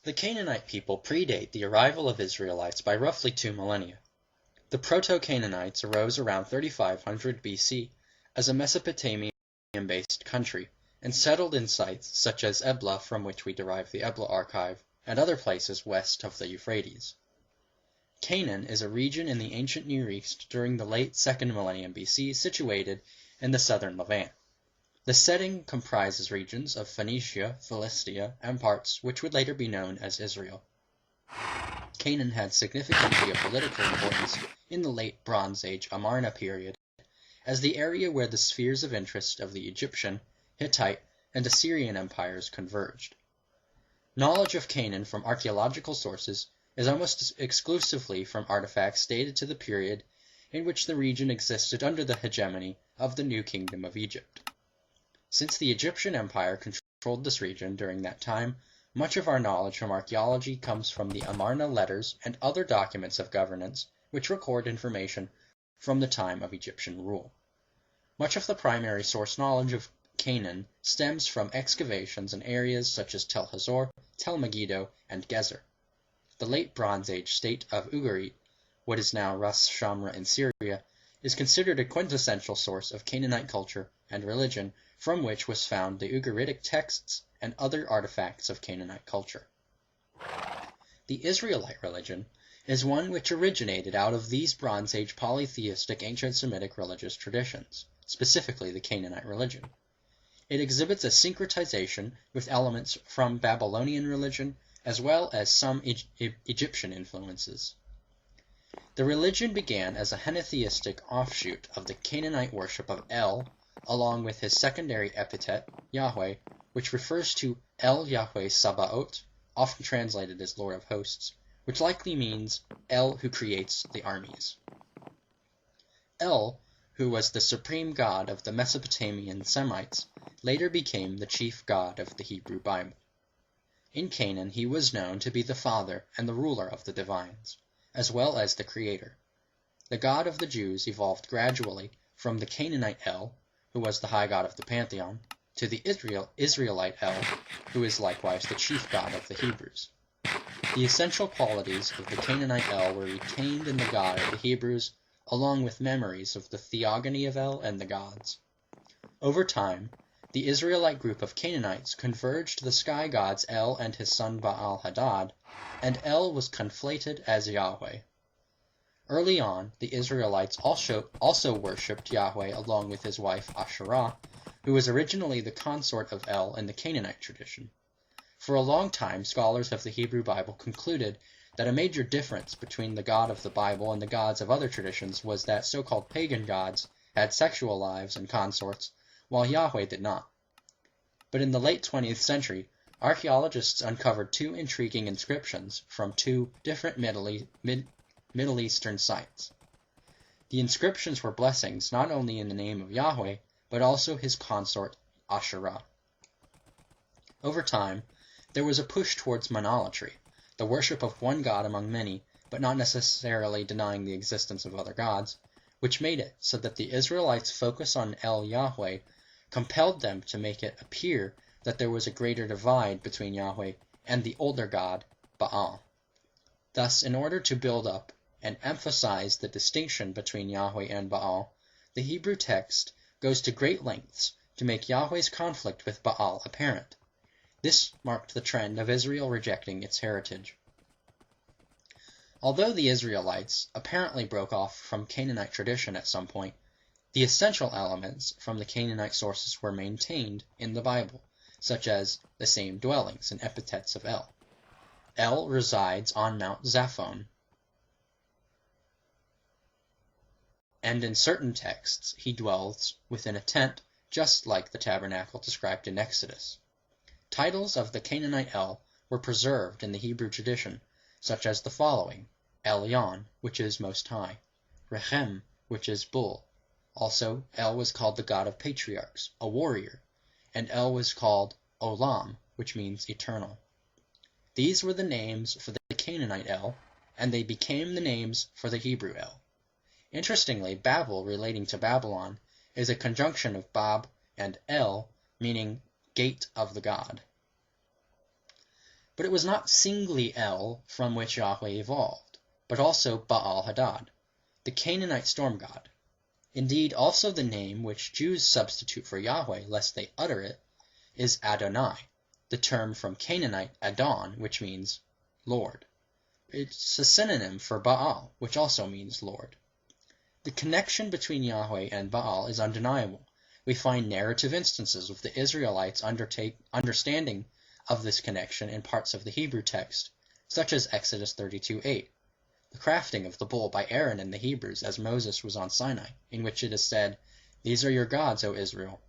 The Canaanite people predate the arrival of Israelites by roughly 2 millennia. The Proto-Canaanites arose around 3500 BC as a Mesopotamian-based country, and settled in sites such as Ebla, from which we derive the Ebla archive, and other places west of the Euphrates. Canaan is a region in the ancient Near East during the late 2nd millennium BC situated in the southern Levant. The setting comprises regions of Phoenicia, Philistia, and parts which would later be known as Israel. Canaan had significant geopolitical importance in the late Bronze Age Amarna period, as the area where the spheres of interest of the Egyptian, Hittite, and Assyrian empires converged. Knowledge of Canaan from archaeological sources is almost exclusively from artifacts dated to the period in which the region existed under the hegemony of the New Kingdom of Egypt. Since the Egyptian Empire controlled this region during that time, much of our knowledge from archaeology comes from the Amarna letters and other documents of governance which record information from the time of Egyptian rule. Much of the primary source knowledge of Canaan stems from excavations in areas such as Tel Hazor, Tel Megiddo, and Gezer. The late Bronze Age state of Ugarit, what is now Ras Shamra in Syria, is considered a quintessential source of Canaanite culture and religion, from which was found the Ugaritic texts and other artifacts of Canaanite culture. The Israelite religion is one which originated out of these Bronze Age polytheistic ancient Semitic religious traditions, specifically the Canaanite religion. It exhibits a syncretization with elements from Babylonian religion as well as some Egyptian influences. The religion began as a henotheistic offshoot of the Canaanite worship of El, along with his secondary epithet, Yahweh, which refers to El Yahweh Sabaoth, often translated as Lord of Hosts, which likely means El who creates the armies. El, who was the supreme god of the Mesopotamian Semites, later became the chief god of the Hebrew Bible. In Canaan he was known to be the father and the ruler of the divines, as well as the creator. The god of the Jews evolved gradually from the Canaanite El, who was the high god of the pantheon, to the Israelite El, who is likewise the chief god of the Hebrews. The essential qualities of the Canaanite El were retained in the god of the Hebrews, along with memories of the theogony of El and the gods. Over time, the Israelite group of Canaanites converged the sky gods El and his son Baal-Hadad, and El was conflated as Yahweh. Early on, the Israelites also worshipped Yahweh along with his wife Asherah, who was originally the consort of El in the Canaanite tradition. For a long time, scholars of the Hebrew Bible concluded that a major difference between the God of the Bible and the gods of other traditions was that so-called pagan gods had sexual lives and consorts, while Yahweh did not. But in the late 20th century, archaeologists uncovered two intriguing inscriptions from two different Middle Eastern sites. The inscriptions were blessings not only in the name of Yahweh, but also his consort Asherah. Over time, there was a push towards monolatry, the worship of one god among many, but not necessarily denying the existence of other gods, which made it so that the Israelites' focus on El Yahweh compelled them to make it appear that there was a greater divide between Yahweh and the older god, Baal. Thus, in order to build up and emphasize the distinction between Yahweh and Baal, the Hebrew text goes to great lengths to make Yahweh's conflict with Baal apparent. This marked the trend of Israel rejecting its heritage. Although the Israelites apparently broke off from Canaanite tradition at some point, the essential elements from the Canaanite sources were maintained in the Bible, such as the same dwellings and epithets of El. El resides on Mount Zaphon, and in certain texts he dwells within a tent just like the tabernacle described in Exodus. Titles of the Canaanite El were preserved in the Hebrew tradition, such as the following: Elyon, which is Most High; Rechem, which is Bull. Also, El was called the god of patriarchs, a warrior, and El was called Olam, which means eternal. These were the names for the Canaanite El, and they became the names for the Hebrew El. Interestingly, Babel, relating to Babylon, is a conjunction of Bab and El, meaning gate of the god. But it was not singly El from which Yahweh evolved, but also Baal-Hadad, the Canaanite storm god. Indeed, also the name which Jews substitute for Yahweh lest they utter it is Adonai, the term from Canaanite Adon, which means Lord. It's a synonym for Baal, which also means Lord. The connection between Yahweh and Baal is undeniable. We find narrative instances of the Israelites understanding of this connection in parts of the Hebrew text, such as Exodus 32:8, the crafting of the bull by Aaron and the Hebrews as Moses was on Sinai, in which it is said, "These are your gods, O Israel."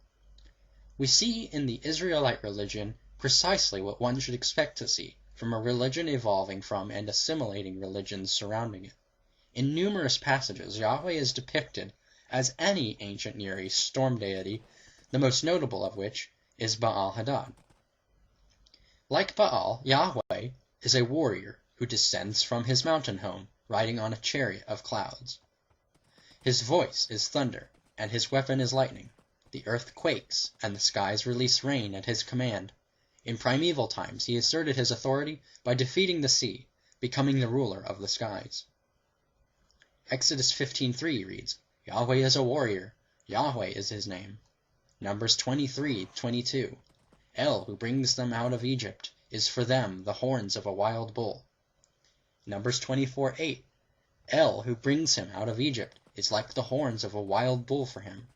We see in the Israelite religion precisely what one should expect to see from a religion evolving from and assimilating religions surrounding it. In numerous passages, Yahweh is depicted as any ancient Near East storm deity, the most notable of which is Baal-Hadad. Like Baal, Yahweh is a warrior who descends from his mountain home, riding on a chariot of clouds. His voice is thunder, and his weapon is lightning. The earth quakes, and the skies release rain at his command. In primeval times he asserted his authority by defeating the sea, becoming the ruler of the skies. Exodus 15:3 reads, "Yahweh is a warrior, Yahweh is his name." Numbers 23:22, "El, who brings them out of Egypt, is for them the horns of a wild bull." Numbers 24:8, "El, who brings him out of Egypt, is like the horns of a wild bull for him.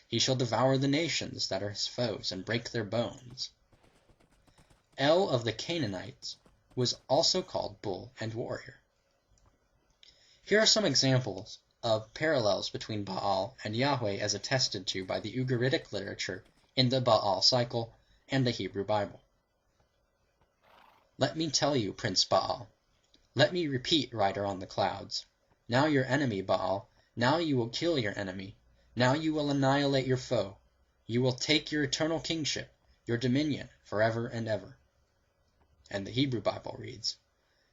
He shall devour the nations that are his foes and break their bones." El of the Canaanites was also called bull and warrior. Here are some examples of parallels between Baal and Yahweh as attested to by the Ugaritic literature in the Baal cycle and the Hebrew Bible. "Let me tell you, Prince Baal. Let me repeat, rider on the clouds. Now your enemy, Baal, now you will kill your enemy. Now you will annihilate your foe. You will take your eternal kingship, your dominion, forever and ever." And the Hebrew Bible reads,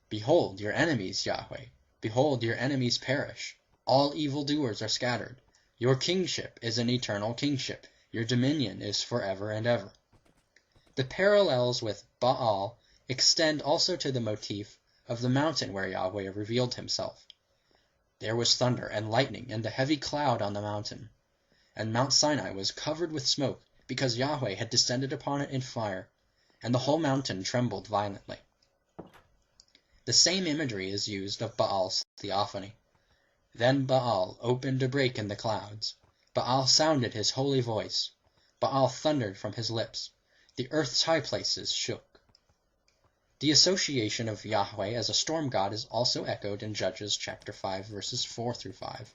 "Behold your enemies, Yahweh. Behold your enemies perish. All evildoers are scattered. Your kingship is an eternal kingship. Your dominion is forever and ever." The parallels with Baal extend also to the motif of the mountain where Yahweh revealed himself. "There was thunder and lightning and a heavy cloud on the mountain, and Mount Sinai was covered with smoke, because Yahweh had descended upon it in fire, and the whole mountain trembled violently." The same imagery is used of Baal's theophany. "Then Baal opened a break in the clouds. Baal sounded his holy voice. Baal thundered from his lips. The earth's high places shook." The association of Yahweh as a storm god is also echoed in Judges chapter 5, verses 4-5.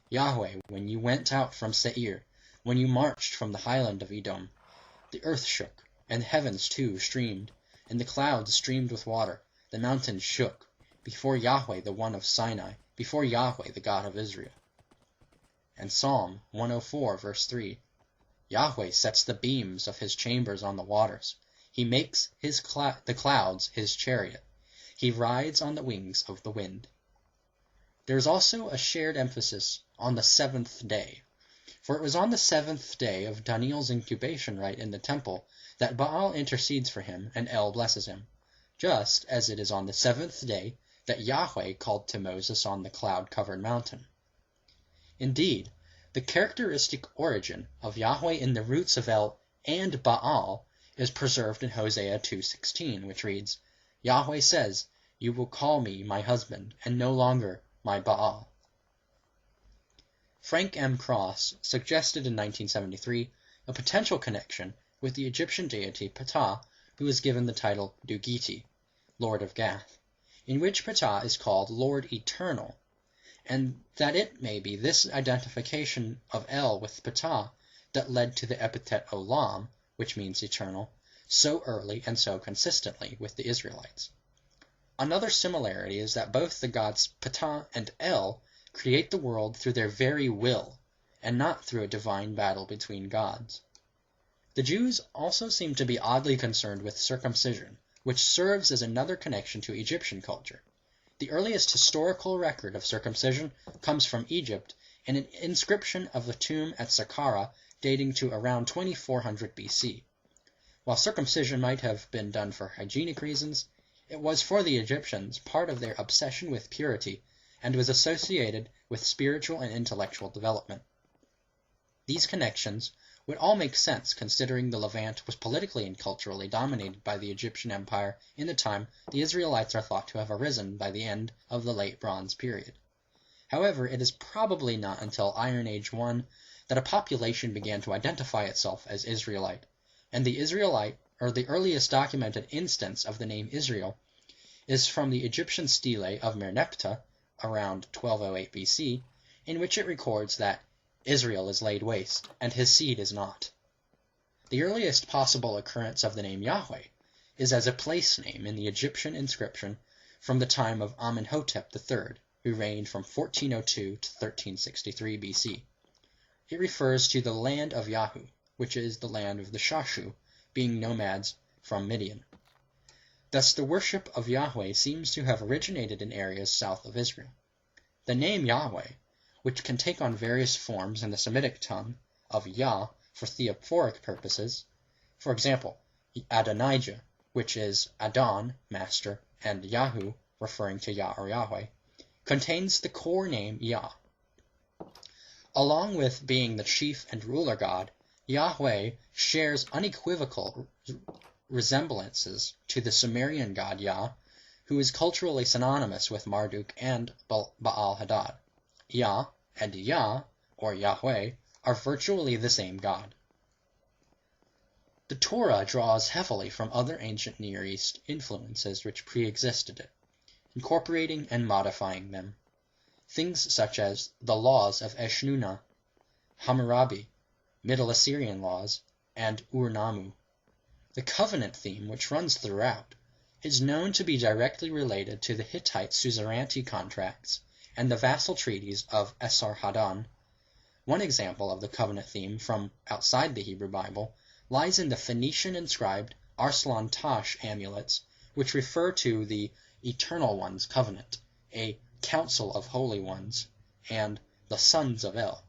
"Yahweh, when you went out from Seir, when you marched from the highland of Edom, the earth shook, and the heavens too streamed, and the clouds streamed with water. The mountains shook, before Yahweh the one of Sinai, before Yahweh the God of Israel." And Psalm 104, verse 3, "Yahweh sets the beams of his chambers on the waters. He makes the clouds his chariot. He rides on the wings of the wind." There is also a shared emphasis on the seventh day, for it was on the seventh day of Daniel's incubation rite in the temple that Baal intercedes for him and El blesses him, just as it is on the seventh day that Yahweh called to Moses on the cloud-covered mountain. Indeed, the characteristic origin of Yahweh in the roots of El and Baal is preserved in Hosea 2:16, which reads, "Yahweh says, you will call me my husband, and no longer my Baal." Frank M. Cross suggested in 1973 a potential connection with the Egyptian deity Ptah, who is given the title Dugiti, Lord of Gath, in which Ptah is called Lord Eternal, and that it may be this identification of El with Ptah that led to the epithet Olam, which means eternal, so early and so consistently with the Israelites. Another similarity is that both the gods Ptah and El create the world through their very will, and not through a divine battle between gods. The Jews also seem to be oddly concerned with circumcision, which serves as another connection to Egyptian culture. The earliest historical record of circumcision comes from Egypt in an inscription of a tomb at Saqqara dating to around 2400 BC. While circumcision might have been done for hygienic reasons, It was for the Egyptians part of their obsession with purity and was associated with spiritual and intellectual development. These connections would all make sense considering the Levant was politically and culturally dominated by the Egyptian Empire in the time the Israelites are thought to have arisen by the end of the Late Bronze period. However, it is probably not until Iron Age I that a population began to identify itself as Israelite, and the Israelite, or the earliest documented instance of the name Israel, is from the Egyptian stele of Merneptah, around 1208 BC, in which it records that Israel is laid waste, and his seed is not. The earliest possible occurrence of the name Yahweh is as a place name in the Egyptian inscription from the time of Amenhotep III, who reigned from 1402 to 1363 BC. It refers to the land of Yahu, which is the land of the Shashu, being nomads from Midian. Thus the worship of Yahweh seems to have originated in areas south of Israel. The name Yahweh, which can take on various forms in the Semitic tongue of Yah for theophoric purposes, for example, Adonijah, which is Adon, master, and Yahu, referring to Yah or Yahweh, contains the core name Yah. Along with being the chief and ruler god, Yahweh shares unequivocal resemblances to the Sumerian god Yah, who is culturally synonymous with Marduk and Baal-Hadad. Yah and Yah, or Yahweh, are virtually the same god. The Torah draws heavily from other ancient Near East influences which pre-existed it, incorporating and modifying them. Things such as the laws of Eshnunna, Hammurabi, Middle Assyrian laws, and Ur-Nammu. The covenant theme, which runs throughout, is known to be directly related to the Hittite suzerainty contracts and the vassal treaties of Esarhaddon. One example of the covenant theme from outside the Hebrew Bible lies in the Phoenician-inscribed Arslan Tash amulets, which refer to the Eternal One's covenant, a council of holy ones, and the sons of El.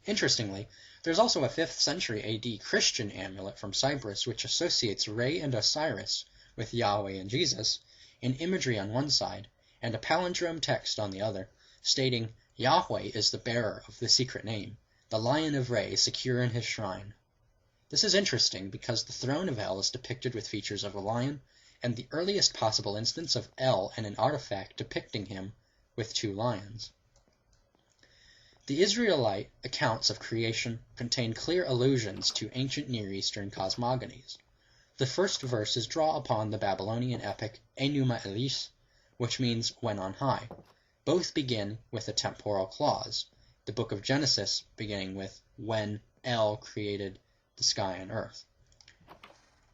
Interestingly, there's also a 5th century AD Christian amulet from Cyprus which associates Re and Osiris with Yahweh and Jesus in imagery on one side and a palindrome text on the other, stating Yahweh is the bearer of the secret name, the Lion of Re secure in his shrine. This is interesting because the throne of El is depicted with features of a lion, and the earliest possible instance of El and an artifact depicting him with 2 lions. The Israelite accounts of creation contain clear allusions to ancient Near Eastern cosmogonies. The first verses draw upon the Babylonian epic Enuma Elish, which means when on high. Both begin with a temporal clause, the book of Genesis beginning with when El created the sky and earth,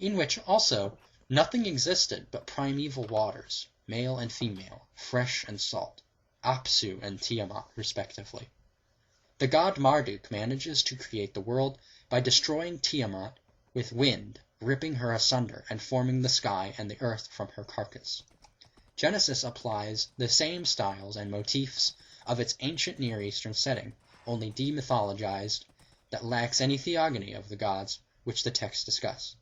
in which also nothing existed but primeval waters, male and female, fresh and salt, Apsu and Tiamat respectively. The god Marduk manages to create the world by destroying Tiamat with wind, ripping her asunder and forming the sky and the earth from her carcass. Genesis applies the same styles and motifs of its ancient Near Eastern setting, only demythologized, that lacks any theogony of the gods which the texts discuss.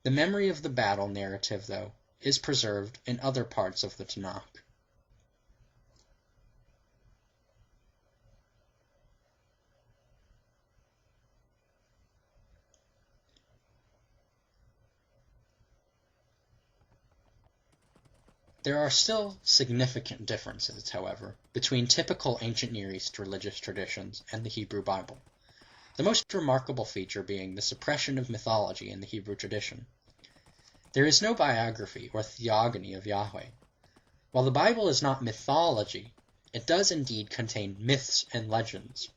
The memory of the battle narrative, though, is preserved in other parts of the Tanakh. There are still significant differences, however, between typical ancient Near East religious traditions and the Hebrew Bible, the most remarkable feature being the suppression of mythology in the Hebrew tradition. There is no biography or theogony of Yahweh. While the Bible is not mythology, it does indeed contain myths and legends.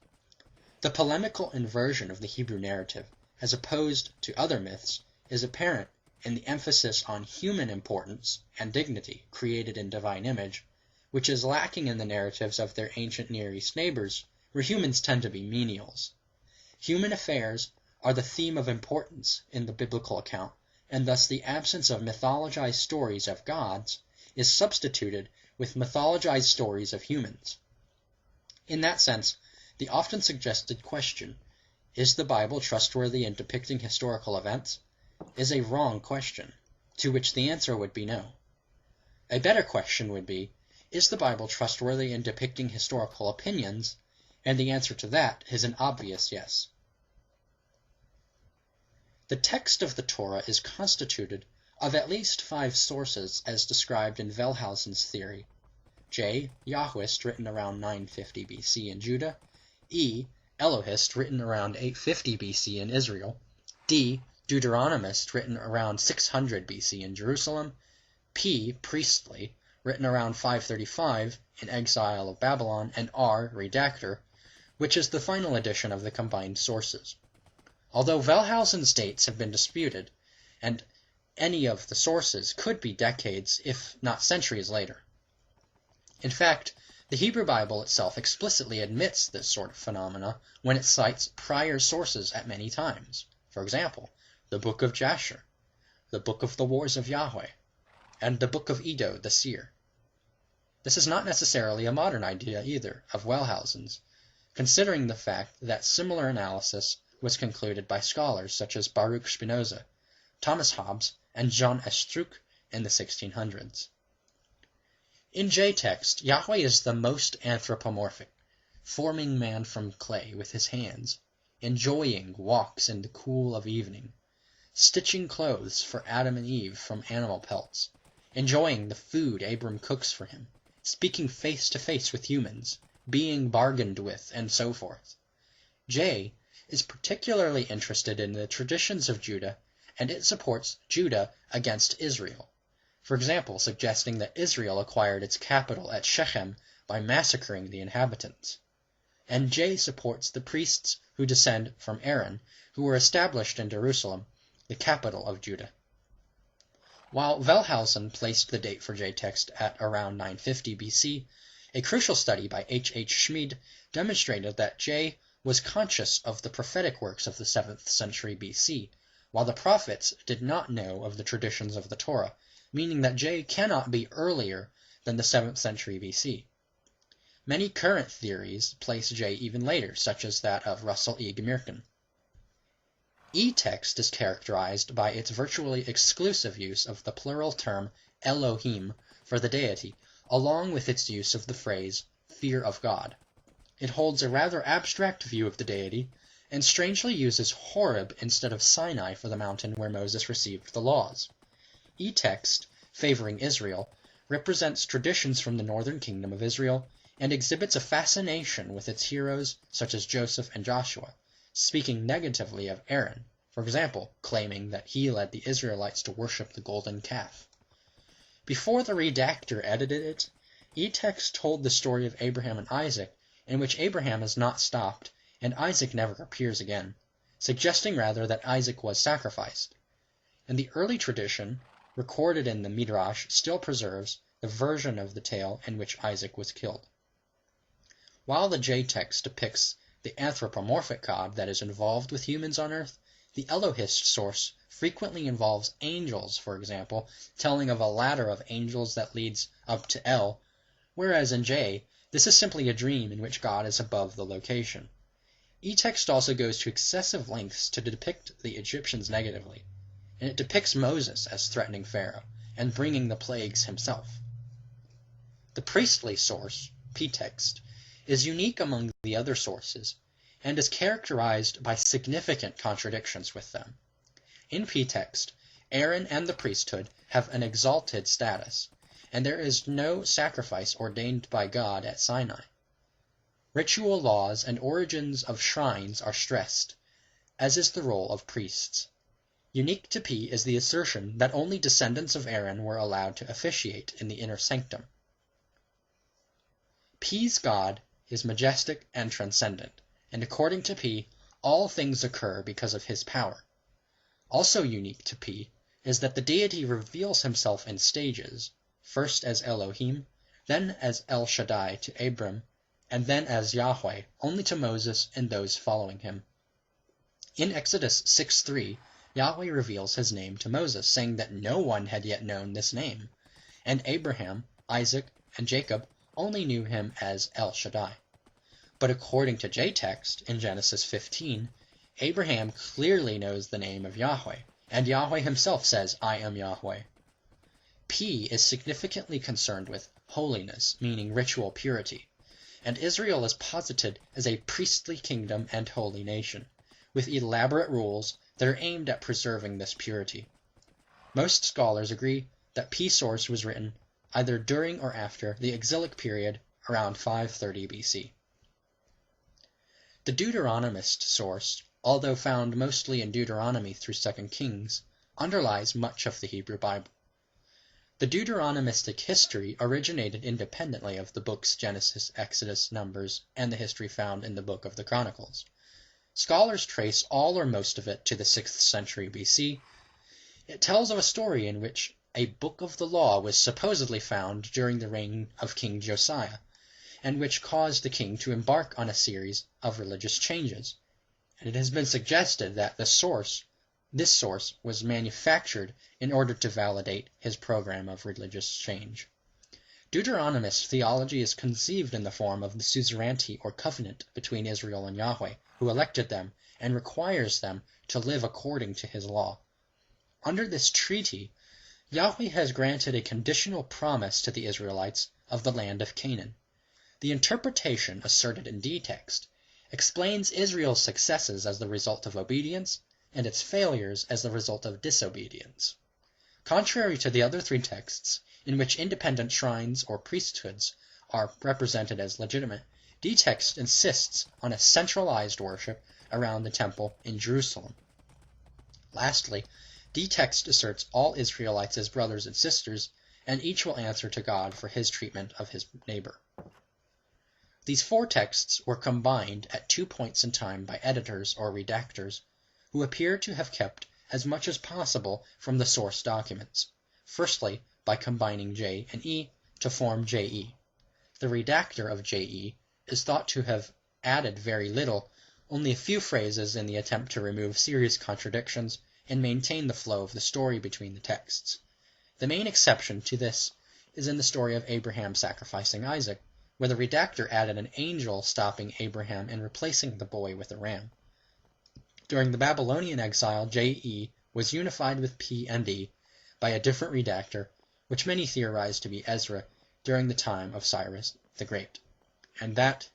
The polemical inversion of the Hebrew narrative, as opposed to other myths, is apparent in the emphasis on human importance and dignity created in divine image, which is lacking in the narratives of their ancient Near East neighbors, where humans tend to be menials. Human affairs are the theme of importance in the biblical account, and thus the absence of mythologized stories of gods is substituted with mythologized stories of humans. In that sense, the often suggested question, is the Bible trustworthy in depicting historical events, is a wrong question. to which the answer would be no. A better question would be, is the Bible trustworthy in depicting historical opinions? And the answer to that is an obvious yes. The text of the Torah is constituted of at least 5 sources as described in Wellhausen's theory. J. Yahwist, written around 950 BC in Judah. E. Elohist, written around 850 BC in Israel. D. Deuteronomist, written around 600 BC in Jerusalem. P. Priestly, written around 535 in exile of Babylon. And R. Redactor, which is the final edition of the combined sources. Although Wellhausen's dates have been disputed, and any of the sources could be decades, if not centuries later. In fact, the Hebrew Bible itself explicitly admits this sort of phenomena when it cites prior sources at many times. For example, the Book of Jasher, the Book of the Wars of Yahweh, and the Book of Iddo the Seer. This is not necessarily a modern idea either of Wellhausen's, considering the fact that similar analysis was concluded by scholars such as Baruch Spinoza, Thomas Hobbes, and John Estruc in the 1600s. In J-text, Yahweh is the most anthropomorphic, forming man from clay with his hands, enjoying walks in the cool of evening, stitching clothes for Adam and Eve from animal pelts, enjoying the food Abram cooks for him, speaking face to face with humans, being bargained with, and so forth. J is particularly interested in the traditions of Judah, and it supports Judah against Israel. For example, suggesting that Israel acquired its capital at Shechem by massacring the inhabitants. And J supports the priests who descend from Aaron, who were established in Jerusalem, the capital of Judah. While Wellhausen placed the date for J-text at around 950 BC, a crucial study by H. Schmid demonstrated that J was conscious of the prophetic works of the 7th century BC, while the prophets did not know of the traditions of the Torah, meaning that J cannot be earlier than the 7th century BC. Many current theories place J even later, such as that of Russell E. Gmirkin. E-text is characterized by its virtually exclusive use of the plural term Elohim for the deity, along with its use of the phrase fear of God. It holds a rather abstract view of the deity, and strangely uses Horeb instead of Sinai for the mountain where Moses received the laws. E-text, favoring Israel, represents traditions from the northern kingdom of Israel, and exhibits a fascination with its heroes such as Joseph and Joshua, speaking negatively of Aaron, for example, claiming that he led the Israelites to worship the golden calf. Before the redactor edited it, E-text told the story of Abraham and Isaac, in which Abraham is not stopped, and Isaac never appears again, suggesting rather that Isaac was sacrificed. And the early tradition, recorded in the Midrash, still preserves the version of the tale in which Isaac was killed. While the J-text depicts the anthropomorphic God that is involved with humans on earth, the Elohist source frequently involves angels, for example, telling of a ladder of angels that leads up to El, whereas in J, this is simply a dream in which God is above the location. E-text also goes to excessive lengths to depict the Egyptians negatively, and it depicts Moses as threatening Pharaoh and bringing the plagues himself. The priestly source, P-text, is unique among the other sources, and is characterized by significant contradictions with them. In P-text, Aaron and the priesthood have an exalted status, and there is no sacrifice ordained by God at Sinai. Ritual laws and origins of shrines are stressed, as is the role of priests. Unique to P is the assertion that only descendants of Aaron were allowed to officiate in the inner sanctum. P's God is majestic and transcendent, and according to P, all things occur because of his power. Also unique to P is that the deity reveals himself in stages, first as Elohim, then as El Shaddai to Abram, and then as Yahweh only to Moses and those following him. In Exodus 6:3, Yahweh reveals his name to Moses, saying that no one had yet known this name, and Abraham, Isaac, and Jacob only knew him as El Shaddai. But according to J-text, in Genesis 15, Abraham clearly knows the name of Yahweh, and Yahweh himself says, I am Yahweh. P is significantly concerned with holiness, meaning ritual purity, and Israel is posited as a priestly kingdom and holy nation, with elaborate rules that are aimed at preserving this purity. Most scholars agree that P source was written either during or after the exilic period around 530 BC. The Deuteronomist source, although found mostly in Deuteronomy through 2 Kings, underlies much of the Hebrew Bible. The Deuteronomistic history originated independently of the books Genesis, Exodus, Numbers, and the history found in the Book of the Chronicles. Scholars trace all or most of it to the 6th century BC. It tells of a story in which a book of the law was supposedly found during the reign of King Josiah, and which caused the king to embark on a series of religious changes. And it has been suggested that this source was manufactured in order to validate his program of religious change. Deuteronomist theology is conceived in the form of the suzerainty or covenant between Israel and Yahweh, who elected them and requires them to live according to his law. Under this treaty, Yahweh has granted a conditional promise to the Israelites of the land of Canaan. The interpretation asserted in D text explains Israel's successes as the result of obedience and its failures as the result of disobedience. Contrary to the other three texts, in which independent shrines or priesthoods are represented as legitimate, D text insists on a centralized worship around the temple in Jerusalem. Lastly, D text asserts all Israelites as brothers and sisters, and each will answer to God for his treatment of his neighbor. These four texts were combined at 2 points in time by editors or redactors, who appear to have kept as much as possible from the source documents, firstly by combining J and E to form JE. The redactor of JE is thought to have added very little, only a few phrases in the attempt to remove serious contradictions and maintain the flow of the story between the texts. The main exception to this is in the story of Abraham sacrificing Isaac, where the redactor added an angel stopping Abraham and replacing the boy with a ram. During the Babylonian exile, JE was unified with P and E by a different redactor, which many theorize to be Ezra during the time of Cyrus the Great. And that,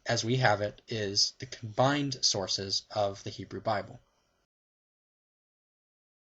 as we have it, is the combined sources of the Hebrew Bible.